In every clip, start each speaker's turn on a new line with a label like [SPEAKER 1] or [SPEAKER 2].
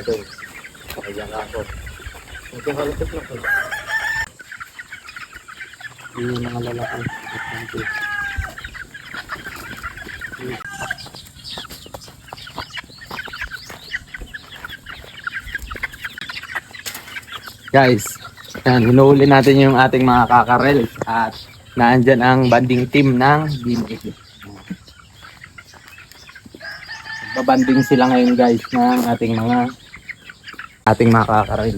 [SPEAKER 1] ito. Kaya ako. Ito halapit lang po. Yung mga lalaki. Guys, yan, hinuhuli natin yung ating mga kakarel at naandyan ang banding team ng BMX. Babanding sila ngayon guys ng ating mga kakarel.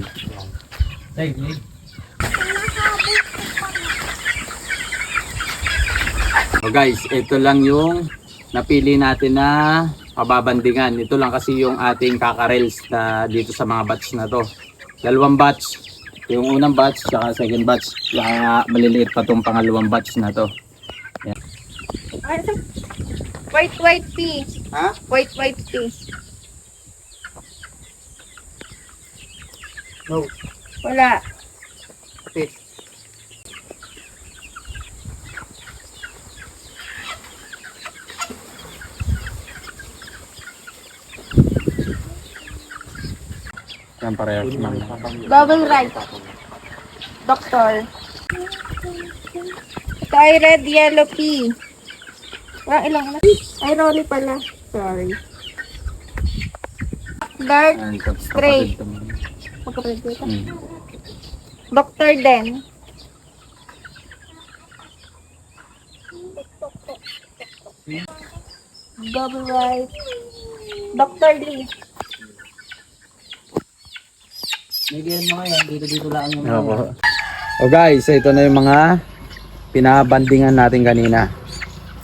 [SPEAKER 1] So guys, ito lang yung napili natin na pababandingan. Ito lang kasi yung ating kakarels na dito sa mga batch na to. Dalawang batch. Yung unang batch saka second batch. Kaya maliliit pa tong pangalawang batch na to. Yan.
[SPEAKER 2] White pea.
[SPEAKER 1] Ha?
[SPEAKER 2] White pea.
[SPEAKER 1] No.
[SPEAKER 2] Wala.
[SPEAKER 1] Kapit. Yan parehas lang.
[SPEAKER 2] Double right. Doctor. Ito ay red yellow pea. Wala ilang na. Ay rolly pala. Sorry. Dark gray. Magkapatid dito. Doctor din. Double right. Dr. Lee.
[SPEAKER 1] Bigyan mo yan, dito lang yung mga. O guys, ito na yung mga pinabandingan natin kanina.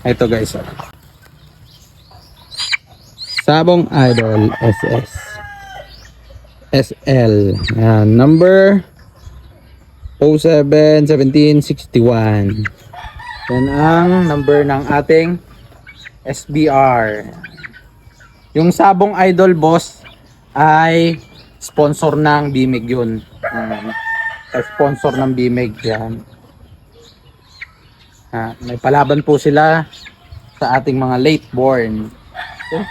[SPEAKER 1] Ito guys. Sabong Idol SS. SL. Yan, number 071761. Yan ang number ng ating SBR. Yung Sabong Idol boss ay sponsor ng BMEG yun. Sponsor ng BMEG yan. May palaban po sila sa ating mga late born. Okay?